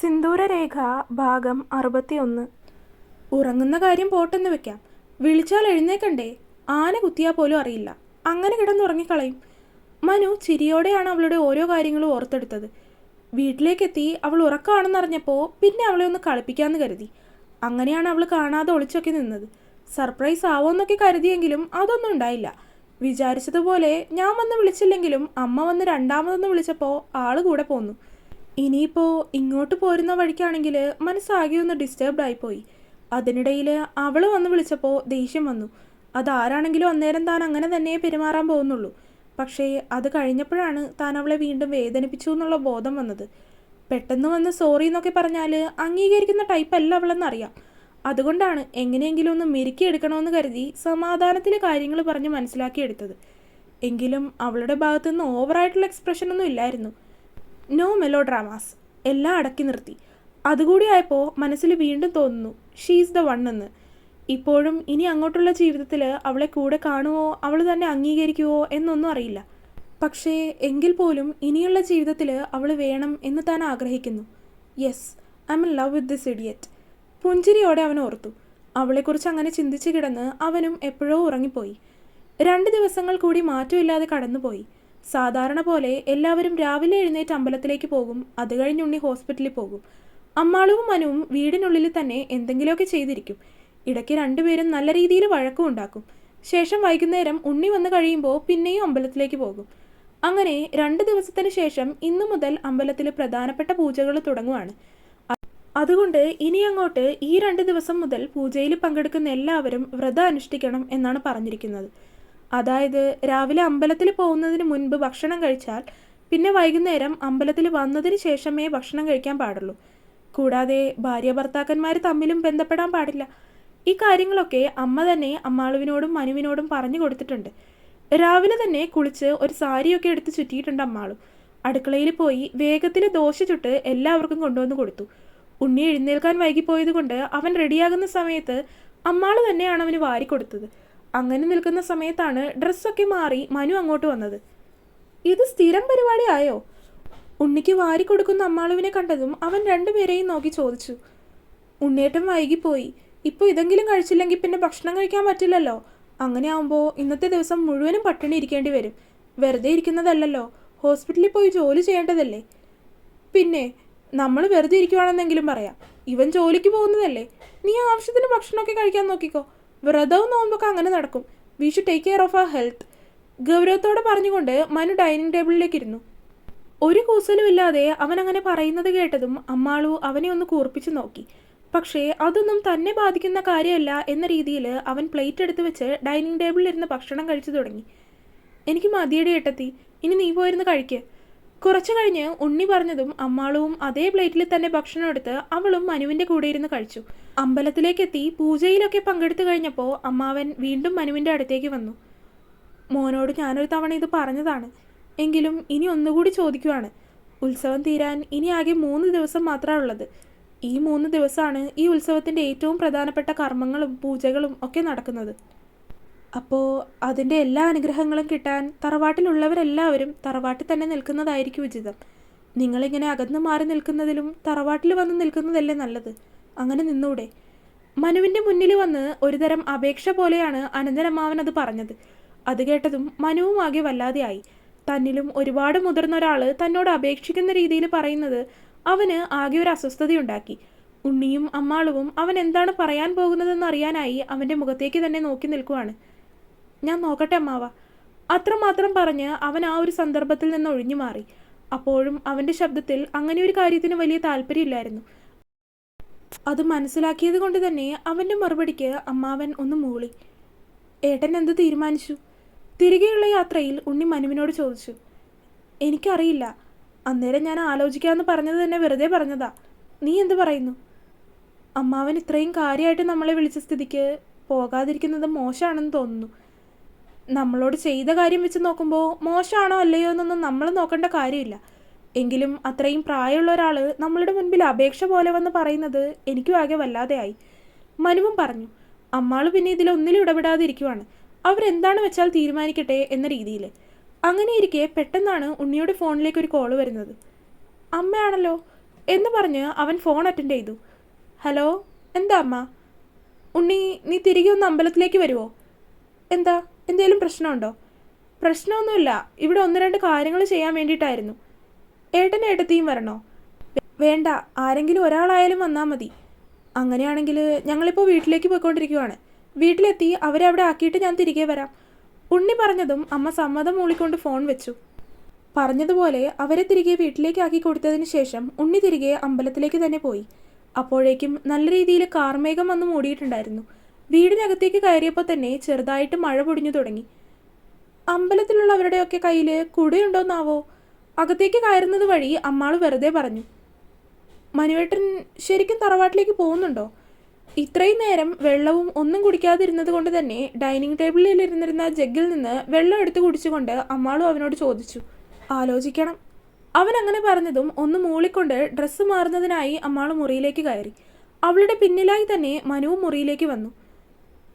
സിന്ദൂരരേഖ ഭാഗം 61. ഉറങ്ങുന്ന കാര്യം പോട്ടെന്ന് വെക്കാം. വിളിച്ചാൽ എഴുന്നേക്കണ്ടേ? ആന കുത്തിയാൽ പോലും അറിയില്ല. അങ്ങനെ കിടന്നുറങ്ങിക്കളയും. മനു ചിരിയോടെയാണ് അവളുടെ ഓരോ കാര്യങ്ങളും ഓർത്തെടുത്തത്. വീട്ടിലേക്കെത്തി അവൾ ഉറക്കമാണെന്നറിഞ്ഞപ്പോൾ പിന്നെ അവളെ ഒന്ന് കളിപ്പിക്കാമെന്ന് കരുതി. അങ്ങനെയാണ് അവൾ കാണാതെ ഒളിച്ചൊക്കെ നിന്നത്. സർപ്രൈസ് ആവുമെന്നൊക്കെ കരുതിയെങ്കിലും അതൊന്നും ഉണ്ടായില്ല. വിചാരിച്ചതുപോലെ ഞാൻ വന്ന് വിളിച്ചില്ലെങ്കിലും അമ്മ വന്ന് രണ്ടാമതൊന്ന് വിളിച്ചപ്പോൾ ആള് കൂടെ പോന്നു. ഇനിയിപ്പോൾ ഇങ്ങോട്ട് പോരുന്ന വഴിക്കാണെങ്കിൽ മനസ്സാകെ ഒന്ന് ഡിസ്റ്റർബ്ഡ് ആയിപ്പോയി. അതിനിടയിൽ അവൾ വന്ന് വിളിച്ചപ്പോൾ ദേഷ്യം വന്നു. അതാരാണെങ്കിലും അന്നേരം താൻ അങ്ങനെ തന്നെ പെരുമാറാൻ പോകുന്നുള്ളൂ. പക്ഷേ അത് കഴിഞ്ഞപ്പോഴാണ് താൻ അവളെ വീണ്ടും വേദനിപ്പിച്ചു എന്നുള്ള ബോധം വന്നത്. പെട്ടെന്ന് വന്ന് സോറി എന്നൊക്കെ പറഞ്ഞാൽ അംഗീകരിക്കുന്ന ടൈപ്പല്ല അവളെന്നറിയാം. അതുകൊണ്ടാണ് എങ്ങനെയെങ്കിലും ഒന്ന് മെരുക്കിയെടുക്കണമെന്ന് കരുതി സമാധാനത്തിൽ കാര്യങ്ങൾ പറഞ്ഞ് മനസ്സിലാക്കിയെടുത്തത്. എങ്കിലും അവളുടെ ഭാഗത്തുനിന്ന് ഓവറായിട്ടുള്ള എക്സ്പ്രഷനൊന്നും ഇല്ലായിരുന്നു. No melodramas. എല്ലാം അടക്കി നിർത്തി. അതുകൂടി ആയപ്പോൾ മനസ്സിൽ വീണ്ടും തോന്നുന്നു ഷീസ് ദ വൺ എന്ന്. ഇപ്പോഴും ഇനി അങ്ങോട്ടുള്ള ജീവിതത്തിൽ അവളെ കൂടെ കാണുമോ, അവൾ തന്നെ അംഗീകരിക്കുമോ എന്നൊന്നും അറിയില്ല. പക്ഷേ എങ്കിൽ പോലും ഇനിയുള്ള ജീവിതത്തിൽ അവൾ വേണം എന്ന് താൻ ആഗ്രഹിക്കുന്നു. Yes, I M in love with this idiot. പുഞ്ചിരിയോടെ അവൻ ഓർത്തു. അവളെക്കുറിച്ച് അങ്ങനെ ചിന്തിച്ച് കിടന്ന് അവനും എപ്പോഴോ ഉറങ്ങിപ്പോയി. 2 ദിവസങ്ങൾ കൂടി മാറ്റമില്ലാതെ കടന്നുപോയി. സാധാരണ പോലെ എല്ലാവരും രാവിലെ എഴുന്നേറ്റ് അമ്പലത്തിലേക്ക് പോകും. അത് കഴിഞ്ഞ് ഉണ്ണി ഹോസ്പിറ്റലിൽ പോകും. അമ്മാളുവും മനുവും വീടിനുള്ളിൽ തന്നെ എന്തെങ്കിലുമൊക്കെ ചെയ്തിരിക്കും. ഇടയ്ക്ക് രണ്ടുപേരും നല്ല രീതിയിൽ വഴക്കും ഉണ്ടാക്കും. ശേഷം വൈകുന്നേരം ഉണ്ണി വന്നു കഴിയുമ്പോൾ പിന്നെയും അമ്പലത്തിലേക്ക് പോകും. അങ്ങനെ 2 ദിവസത്തിന് ശേഷം ഇന്നു മുതൽ അമ്പലത്തിൽ പ്രധാനപ്പെട്ട പൂജകൾ തുടങ്ങുവാണ്. അതുകൊണ്ട് ഇനി അങ്ങോട്ട് ഈ 2 ദിവസം മുതൽ പൂജയിൽ പങ്കെടുക്കുന്ന എല്ലാവരും വ്രതം അനുഷ്ഠിക്കണം എന്നാണ് പറഞ്ഞിരിക്കുന്നത്. അതായത് രാവിലെ അമ്പലത്തിൽ പോകുന്നതിന് മുൻപ് ഭക്ഷണം കഴിച്ചാൽ പിന്നെ വൈകുന്നേരം അമ്പലത്തിൽ വന്നതിന് ശേഷമേ ഭക്ഷണം കഴിക്കാൻ പാടുള്ളൂ. കൂടാതെ ഭാര്യ ഭർത്താക്കന്മാർ തമ്മിലും ബന്ധപ്പെടാൻ പാടില്ല. ഈ കാര്യങ്ങളൊക്കെ അമ്മ തന്നെ അമ്മാളുവിനോടും മനുവിനോടും പറഞ്ഞു കൊടുത്തിട്ടുണ്ട്. രാവിലെ തന്നെ കുളിച്ച് ഒരു സാരിയൊക്കെ എടുത്ത് ചുറ്റിയിട്ടുണ്ട് അമ്മാളു. അടുക്കളയിൽ പോയി വേഗത്തിൽ ദോശ ചുട്ട് എല്ലാവർക്കും കൊണ്ടുവന്ന് കൊടുത്തു. ഉണ്ണി എഴുന്നേൽക്കാൻ വൈകിപ്പോയത് കൊണ്ട് അവൻ റെഡിയാകുന്ന സമയത്ത് അമ്മാള് തന്നെയാണ് അവന് വാരിക്കൊടുത്തത്. അങ്ങനെ നിൽക്കുന്ന സമയത്താണ് ഡ്രസ്സൊക്കെ മാറി മനു അങ്ങോട്ട് വന്നത്. ഇത് സ്ഥിരം പരിപാടി ആയോ? ഉണ്ണിക്ക് വാരിക്കൊടുക്കുന്ന അമ്മാളുവിനെ കണ്ടതും അവൻ രണ്ടുപേരെയും നോക്കി ചോദിച്ചു. ഉണ്ണിയേട്ടൻ വൈകിപ്പോയി. ഇപ്പോൾ ഇതെങ്കിലും കഴിച്ചില്ലെങ്കിൽ പിന്നെ ഭക്ഷണം കഴിക്കാൻ പറ്റില്ലല്ലോ. അങ്ങനെ ആവുമ്പോൾ ഇന്നത്തെ ദിവസം മുഴുവനും പട്ടിണി ഇരിക്കേണ്ടി വരും. വെറുതെ ഇരിക്കുന്നതല്ലല്ലോ, ഹോസ്പിറ്റലിൽ പോയി ജോലി ചെയ്യേണ്ടതല്ലേ. പിന്നെ നമ്മൾ വെറുതെ ഇരിക്കുവാണെന്നെങ്കിലും പറയാം. ഇവൻ ജോലിക്ക് പോകുന്നതല്ലേ. നീ ആവശ്യത്തിന് ഭക്ഷണമൊക്കെ കഴിക്കാൻ നോക്കിക്കോ. വ്രതവും നോമ്പൊക്കെ അങ്ങനെ നടക്കും. We should take care of our health. ഗൗരവത്തോടെ പറഞ്ഞുകൊണ്ട് മനു ഡൈനിങ് ടേബിളിലേക്ക് ഇരുന്നു. ഒരു കൂസലും ഇല്ലാതെ അവൻ അങ്ങനെ പറയുന്നത് കേട്ടതും അമ്മാളു അവനെ ഒന്ന് കൂർപ്പിച്ച് നോക്കി. പക്ഷേ അതൊന്നും തന്നെ ബാധിക്കുന്ന കാര്യമല്ല എന്ന രീതിയിൽ അവൻ പ്ലേറ്റ് എടുത്ത് വെച്ച് ഡൈനിങ് ടേബിളിൽ ഇരുന്ന് ഭക്ഷണം കഴിച്ചു തുടങ്ങി. എനിക്ക് മതിയടി ഏട്ടത്തി, ഇനി നീ പോയിരുന്ന് കഴിക്ക്. കുറച്ചു കഴിഞ്ഞ് ഉണ്ണി പറഞ്ഞതും അമ്മാളുവും അതേ പ്ലേറ്റിൽ തന്നെ ഭക്ഷണം എടുത്ത് അവളും മനുവിൻ്റെ കൂടെ ഇരുന്ന് കഴിച്ചു. അമ്പലത്തിലേക്കെത്തി പൂജയിലൊക്കെ പങ്കെടുത്തു കഴിഞ്ഞപ്പോൾ അമ്മാവൻ വീണ്ടും മനുവിൻ്റെ അടുത്തേക്ക് വന്നു. മോനോട് ഞാനൊരു തവണ ഇത് പറഞ്ഞതാണ്. എങ്കിലും ഇനി ഒന്നുകൂടി ചോദിക്കുവാണ്. ഉത്സവം തീരാൻ ഇനി ആകെ 3 ദിവസം മാത്രമേ ഉള്ളത്. ഈ 3 ദിവസമാണ് ഈ ഉത്സവത്തിൻ്റെ ഏറ്റവും പ്രധാനപ്പെട്ട കർമ്മങ്ങളും പൂജകളും ഒക്കെ നടക്കുന്നത്. അപ്പോൾ അതിൻ്റെ എല്ലാ അനുഗ്രഹങ്ങളും കിട്ടാൻ തറവാട്ടിലുള്ളവരെല്ലാവരും തറവാട്ടിൽ തന്നെ നിൽക്കുന്നതായിരിക്കും ഉചിതം. നിങ്ങളിങ്ങനെ അകന്നു മാറി നിൽക്കുന്നതിലും തറവാട്ടിൽ വന്ന് നിൽക്കുന്നതല്ലേ നല്ലത്. അങ്ങനെ നിന്നൂടെ? മനുവിൻ്റെ മുന്നിൽ വന്ന് ഒരുതരം അപേക്ഷ പോലെയാണ് അനന്തരമ്മാവൻ അത് പറഞ്ഞത്. അത് കേട്ടതും മനുവും ആകെ വല്ലാതെയായി. തന്നിലും ഒരുപാട് മുതിർന്ന ഒരാൾ തന്നോട് അപേക്ഷിക്കുന്ന രീതിയിൽ പറയുന്നത് അവന് ആകെ ഒരു അസ്വസ്ഥതയുണ്ടാക്കി. ഉണ്ണിയും അമ്മാളുവും അവൻ എന്താണ് പറയാൻ പോകുന്നതെന്ന് അറിയാനായി അവൻ്റെ മുഖത്തേക്ക് തന്നെ നോക്കി നിൽക്കുവാണ്. ഞാൻ നോക്കട്ടെ അമ്മാവ. അത്രമാത്രം പറഞ്ഞ് അവൻ ആ ഒരു സന്ദർഭത്തിൽ നിന്ന് ഒഴിഞ്ഞു മാറി. അപ്പോഴും അവൻ്റെ ശബ്ദത്തിൽ അങ്ങനെ ഒരു കാര്യത്തിന് വലിയ താല്പര്യമില്ലായിരുന്നു. അത് മനസ്സിലാക്കിയത് കൊണ്ട് തന്നെ അവൻ്റെ മറുപടിക്ക് അമ്മാവൻ ഒന്ന് മൂളി. ഏട്ടൻ എന്ത് തീരുമാനിച്ചു? തിരികെയുള്ള യാത്രയിൽ ഉണ്ണി മനുവിനോട് ചോദിച്ചു. എനിക്കറിയില്ല. അന്നേരം ഞാൻ ആലോചിക്കാമെന്ന് പറഞ്ഞത് തന്നെ വെറുതെ പറഞ്ഞതാ. നീ എന്ത് പറയുന്നു? അമ്മാവൻ ഇത്രയും കാര്യമായിട്ട് നമ്മളെ വിളിച്ച സ്ഥിതിക്ക് പോകാതിരിക്കുന്നത് മോശമാണെന്ന് തോന്നുന്നു. നമ്മളോട് ചെയ്ത കാര്യം വെച്ച് നോക്കുമ്പോൾ മോശമാണോ അല്ലയോ എന്നൊന്നും നമ്മൾ നോക്കേണ്ട കാര്യമില്ല. എങ്കിലും അത്രയും പ്രായമുള്ള ഒരാൾ നമ്മളുടെ മുൻപിൽ അപേക്ഷ പോലെ വന്ന് പറയുന്നത് എനിക്കും ആകെ വല്ലാതെയായി. മനുവും പറഞ്ഞു. അമ്മാൾ പിന്നെ ഇതിലൊന്നിലും ഇടപെടാതിരിക്കുവാണ്. അവരെന്താണ് വെച്ചാൽ തീരുമാനിക്കട്ടെ എന്ന രീതിയിൽ. അങ്ങനെ ഇരിക്കെ പെട്ടെന്നാണ് ഉണ്ണിയുടെ ഫോണിലേക്ക് ഒരു കോള് വരുന്നത്. അമ്മയാണല്ലോ. എന്ന് പറഞ്ഞ് അവൻ ഫോൺ അറ്റൻഡ് ചെയ്തു. ഹലോ, എന്താ അമ്മ? ഉണ്ണി, നീ തിരികെ ഒന്ന് അമ്പലത്തിലേക്ക് വരുമോ? എന്താ, എന്തേലും പ്രശ്നമുണ്ടോ? പ്രശ്നമൊന്നുമില്ല, ഇവിടെ 1-2 കാര്യങ്ങൾ ചെയ്യാൻ വേണ്ടിയിട്ടായിരുന്നു. ഏട്ടനും ഏട്ടത്തിയും വരണോ? വേണ്ട, ആരെങ്കിലും ഒരാളായാലും വന്നാൽ മതി. അങ്ങനെയാണെങ്കിൽ ഞങ്ങളിപ്പോൾ വീട്ടിലേക്ക് പോയിക്കൊണ്ടിരിക്കുവാണ്. വീട്ടിലെത്തി അവരെ അവിടെ ആക്കിയിട്ട് ഞാൻ തിരികെ വരാം. ഉണ്ണി പറഞ്ഞതും അമ്മ സമ്മതം മൂളിക്കൊണ്ട് ഫോൺ വെച്ചു. പറഞ്ഞതുപോലെ അവരെ തിരികെ വീട്ടിലേക്ക് ആക്കി കൊടുത്തതിന് ശേഷം ഉണ്ണി തിരികെ അമ്പലത്തിലേക്ക് തന്നെ പോയി. അപ്പോഴേക്കും നല്ല രീതിയിൽ കാർമേഘം വന്ന് മൂടിയിട്ടുണ്ടായിരുന്നു. വീടിനകത്തേക്ക് കയറിയപ്പോൾ തന്നെ ചെറുതായിട്ട് മഴ പൊടിഞ്ഞു തുടങ്ങി. അമ്പലത്തിലുള്ളവരുടെയൊക്കെ കയ്യിൽ കുടയുണ്ടോന്നാവോ? അകത്തേക്ക് കയറുന്നത് വഴി അമ്മാള് വെറുതെ പറഞ്ഞു. മനുവേട്ടൻ ശരിക്കും തറവാട്ടിലേക്ക് പോകുന്നുണ്ടോ? ഇത്രയും നേരം വെള്ളവും ഒന്നും കുടിക്കാതിരുന്നത് കൊണ്ട് തന്നെ ഡൈനിങ് ടേബിളിൽ ഇരുന്നിരുന്ന ജഗ്ഗിൽ നിന്ന് വെള്ളം എടുത്ത് കുടിച്ചുകൊണ്ട് അമ്മാളും അവനോട് ചോദിച്ചു. ആലോചിക്കണം. അവൻ അങ്ങനെ പറഞ്ഞതും ഒന്ന് മൂളിക്കൊണ്ട് ഡ്രസ്സ് മാറുന്നതിനായി അമ്മാൾ മുറിയിലേക്ക് കയറി. അവളുടെ പിന്നിലായി തന്നെ മനുവും മുറിയിലേക്ക് വന്നു.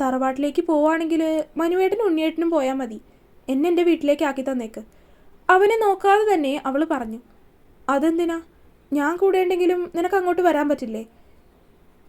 തറവാട്ടിലേക്ക് പോവുകയാണെങ്കിൽ മനുവേട്ടനും ഉണ്ണിയേട്ടനും പോയാൽ മതി. എന്നെ എൻ്റെ വീട്ടിലേക്ക് ആക്കി തന്നേക്ക്. അവനെ നോക്കാതെ തന്നെ അവൾ പറഞ്ഞു. അതെന്തിനാ? ഞാൻ കൂടെ ഉണ്ടെങ്കിലും നിനക്ക് അങ്ങോട്ട് വരാൻ പറ്റില്ലേ?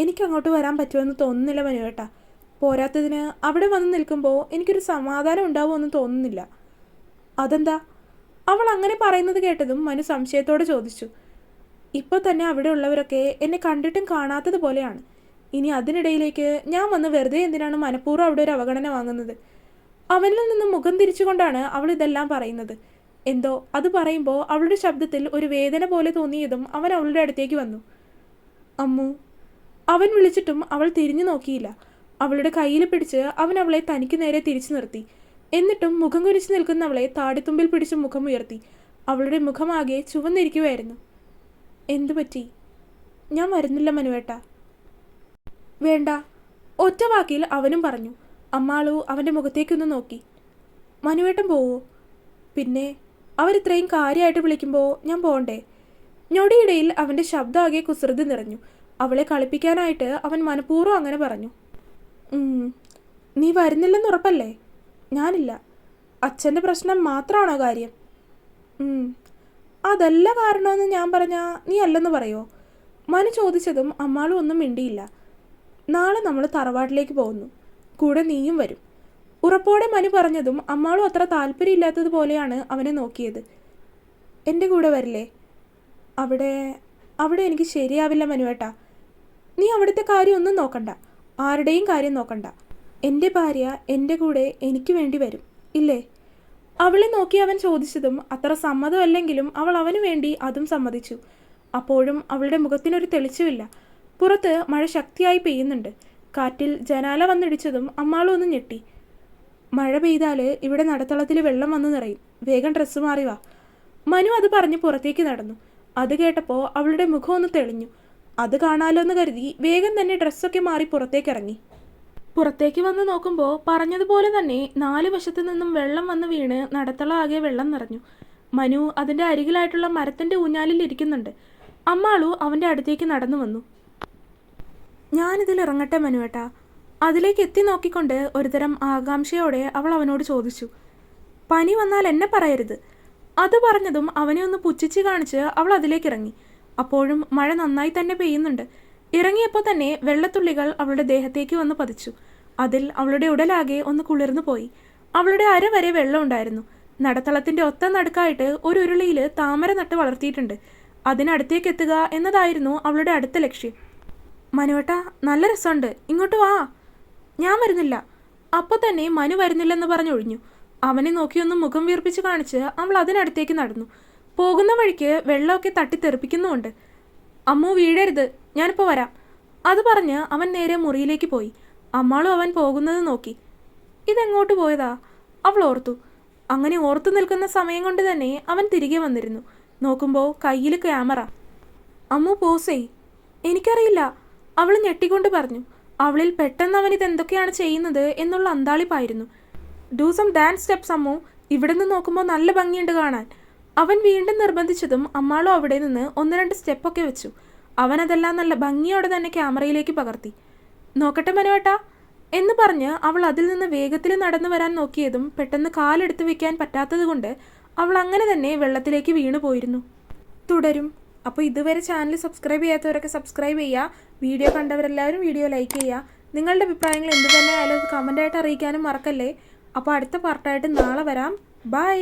എനിക്കങ്ങോട്ട് വരാൻ പറ്റുമെന്ന് തോന്നുന്നില്ല മനുവേട്ടാ. പോരാത്തതിന് അവിടെ വന്ന് നിൽക്കുമ്പോൾ എനിക്കൊരു സമാധാനം ഉണ്ടാവുമെന്ന് തോന്നുന്നില്ല. അതെന്താ? അവൾ അങ്ങനെ പറയുന്നത് കേട്ടതും മനു സംശയത്തോടെ ചോദിച്ചു. ഇപ്പോൾ തന്നെ അവിടെ ഉള്ളവരൊക്കെ എന്നെ കണ്ടിട്ടും കാണാത്തതുപോലെയാണ്. ഇനി അതിനിടയിലേക്ക് ഞാൻ വന്ന് വെറുതെ എന്തിനാണ് മനഃപൂർവ്വം അവിടെ ഒരു അവഗണന വാങ്ങുന്നത്? അവനിൽ നിന്ന് മുഖം തിരിച്ചുകൊണ്ടാണ് അവൾ ഇതെല്ലാം പറയുന്നത്. എന്തോ അത് പറയുമ്പോൾ അവളുടെ ശബ്ദത്തിൽ ഒരു വേദന പോലെ തോന്നിയതും അവൻ അവളുടെ അടുത്തേക്ക് വന്നു. അമ്മു. അവൻ വിളിച്ചിട്ടും അവൾ തിരിഞ്ഞു നോക്കിയില്ല. അവളുടെ കയ്യിൽ പിടിച്ച് അവൻ അവളെ തനിക്ക് നേരെ തിരിച്ചു നിർത്തി. എന്നിട്ടും മുഖം കുനിച്ച് നിൽക്കുന്നവളെ താടിത്തുമ്പിൽ പിടിച്ച് മുഖം ഉയർത്തി. അവളുടെ മുഖമാകെ ചുവന്നിരിക്കുമായിരുന്നു. എന്തു പറ്റി? ഞാൻ വരുന്നില്ല മനുവേട്ട. വേണ്ട, ഒറ്റ വാക്കിൽ അവനും പറഞ്ഞു. അമ്മാളു അവൻ്റെ മുഖത്തേക്കൊന്ന് നോക്കി. മനുവേട്ടൻ പോവോ? പിന്നെ അവരിത്രയും കാര്യമായിട്ട് വിളിക്കുമ്പോൾ ഞാൻ പോകണ്ടേ? ഞൊടിയിടയിൽ അവൻ്റെ ശബ്ദമാകെ കുസൃതി നിറഞ്ഞു. അവളെ കളിപ്പിക്കാനായിട്ട് അവൻ മനഃപൂർവ്വം അങ്ങനെ പറഞ്ഞു. നീ വരുന്നില്ലെന്ന് ഉറപ്പല്ലേ? ഞാനില്ല. അച്ഛൻ്റെ പ്രശ്നം മാത്രമാണോ കാര്യം? അതല്ല കാരണമെന്ന് ഞാൻ പറഞ്ഞാൽ നീ അല്ലെന്ന് പറയുമോ? മനു ചോദിച്ചതും അമ്മാളും ഒന്നും മിണ്ടിയില്ല. നാളെ നമ്മൾ തറവാട്ടിലേക്ക് പോകുന്നു. കൂടെ നീയും വരും. ഉറപ്പോടെ മനു പറഞ്ഞതും അമ്മാളും അത്ര താല്പര്യമില്ലാത്തതുപോലെയാണ് അവനെ നോക്കിയത്. എൻ്റെ കൂടെ വരില്ലേ? അവിടെ എനിക്ക് ശരിയാവില്ല മനുവേട്ടാ. നീ അവിടുത്തെ കാര്യം ഒന്നും നോക്കണ്ട, ആരുടെയും കാര്യം നോക്കണ്ട. എൻ്റെ ഭാര്യ എൻ്റെ കൂടെ എനിക്ക് വേണ്ടി വരും ഇല്ലേ? അവളെ നോക്കി അവൻ ചോദിച്ചതും അത്ര സമ്മതമല്ലെങ്കിലും അവൾ അവന് വേണ്ടി അതും സമ്മതിച്ചു. അപ്പോഴും അവളുടെ മുഖത്തിനൊരു തെളിച്ചമില്ല. പുറത്ത് മഴ ശക്തിയായി പെയ്യുന്നുണ്ട്. കാറ്റിൽ ജനാല വന്നിടിച്ചതും അമ്മാളും ഒന്ന് ഞെട്ടി. മഴ പെയ്താൽ ഇവിടെ നടത്തളത്തിൽ വെള്ളം വന്ന് നിറയും. വേഗം ഡ്രസ്സ് മാറി വാ. മനു അത് പറഞ്ഞ് പുറത്തേക്ക് നടന്നു. അത് കേട്ടപ്പോൾ അവളുടെ മുഖം ഒന്ന് തെളിഞ്ഞു. അത് കാണാലോ എന്ന് കരുതി വേഗം തന്നെ ഡ്രസ്സൊക്കെ മാറി പുറത്തേക്കിറങ്ങി. പുറത്തേക്ക് വന്ന് നോക്കുമ്പോൾ പറഞ്ഞതുപോലെ തന്നെ 4 വശത്തു നിന്നും വെള്ളം വന്ന് വീണ് നടത്തളം ആകെ വെള്ളം നിറഞ്ഞു. മനു അതിൻ്റെ അരികിലായിട്ടുള്ള മരത്തിൻ്റെ ഊഞ്ഞാലിൽ ഇരിക്കുന്നുണ്ട്. അമ്മാളു അവൻ്റെ അടുത്തേക്ക് നടന്നു വന്നു. ഞാനിതിൽ ഇറങ്ങട്ടെ മനുവേട്ടാ? അതിലേക്ക് എത്തി നോക്കിക്കൊണ്ട് ഒരുതരം ആകാംക്ഷയോടെ അവൾ അവനോട് ചോദിച്ചു. പനി വന്നാൽ എന്നെ പറയരുത്. അത് പറഞ്ഞതും അവനെ ഒന്ന് പുച്ഛിച്ച് കാണിച്ച് അവൾ അതിലേക്കിറങ്ങി. അപ്പോഴും മഴ നന്നായി തന്നെ പെയ്യുന്നുണ്ട്. ഇറങ്ങിയപ്പോൾ തന്നെ വെള്ളത്തുള്ളികൾ അവളുടെ ദേഹത്തേക്ക് വന്ന് പതിച്ചു. അതിൽ അവളുടെ ഉടലാകെ ഒന്ന് കുളിർന്നു പോയി. അവളുടെ അര വരെ വെള്ളം ഉണ്ടായിരുന്നു. നടത്തളത്തിൻ്റെ ഒത്ത നടുക്കായിട്ട് ഒരു ഉരുളിയിൽ താമര നട്ട് വളർത്തിയിട്ടുണ്ട്. അതിനടുത്തേക്ക് എത്തുക എന്നതായിരുന്നു അവളുടെ അടുത്ത ലക്ഷ്യം. മനുവേട്ടാ, നല്ല രസമുണ്ട്, ഇങ്ങോട്ട് വാ. ഞാൻ വരുന്നില്ല. അപ്പോൾ തന്നെ മനു വരുന്നില്ലെന്ന് പറഞ്ഞൊഴിഞ്ഞു. അവനെ നോക്കിയൊന്ന് മുഖം വീർപ്പിച്ച് കാണിച്ച് അവൾ അതിനടുത്തേക്ക് നടന്നു. പോകുന്ന വഴിക്ക് വെള്ളമൊക്കെ തട്ടിത്തെറിപ്പിക്കുന്നുമുണ്ട്. അമ്മു വീഴരുത്, ഞാനിപ്പോൾ വരാം. അത് പറഞ്ഞ് അവൻ നേരെ മുറിയിലേക്ക് പോയി. അമ്മാളും അവൻ പോകുന്നത് നോക്കി. ഇതെങ്ങോട്ട് പോയതാ? അവൾ ഓർത്തു. അങ്ങനെ ഓർത്തു നിൽക്കുന്ന സമയം കൊണ്ട് തന്നെ അവൻ തിരികെ വന്നിരുന്നു. നോക്കുമ്പോൾ കയ്യിൽ ക്യാമറ. അമ്മു പോസേ. എനിക്കറിയില്ല, അവൾ ഞെട്ടിക്കൊണ്ട് പറഞ്ഞു. അവളിൽ പെട്ടെന്ന് അവൻ ഇതെന്തൊക്കെയാണ് ചെയ്യുന്നത് എന്നുള്ള അന്താളിപ്പായിരുന്നു. Do some dance steps Ammu, ഇവിടെ നിന്ന് നോക്കുമ്പോൾ നല്ല ഭംഗിയുണ്ട് കാണാൻ. അവൻ വീണ്ടും നിർബന്ധിച്ചതും അമ്മാളും അവിടെ നിന്ന് 1-2 സ്റ്റെപ്പൊക്കെ വെച്ചു. അവനതെല്ലാം നല്ല ഭംഗിയോടെ തന്നെ ക്യാമറയിലേക്ക് പകർത്തി. നോക്കട്ടെ മനുവേട്ടാ എന്ന് പറഞ്ഞ് അവൾ അതിൽ നിന്ന് വേഗത്തിൽ നടന്നു വരാൻ നോക്കിയതും പെട്ടെന്ന് കാലെടുത്ത് വെക്കാൻ പറ്റാത്തത് കൊണ്ട് അവൾ അങ്ങനെ തന്നെ വെള്ളത്തിലേക്ക് വീണു പോയിരുന്നു. തുടരും. അപ്പോൾ ഇതുവരെ ചാനൽ സബ്സ്ക്രൈബ് ചെയ്യാത്തവരൊക്കെ സബ്സ്ക്രൈബ് ചെയ്യുക. വീഡിയോ കണ്ടവരെല്ലാവരും വീഡിയോ ലൈക്ക് ചെയ്യുക. നിങ്ങളുടെ അഭിപ്രായങ്ങൾ എന്ത് തന്നെ ആയാലും അത് കമൻ്റായിട്ട് അറിയിക്കാനും മറക്കല്ലേ. അപ്പോൾ അടുത്ത പാർട്ടായിട്ട് നാളെ വരാം. ബൈ.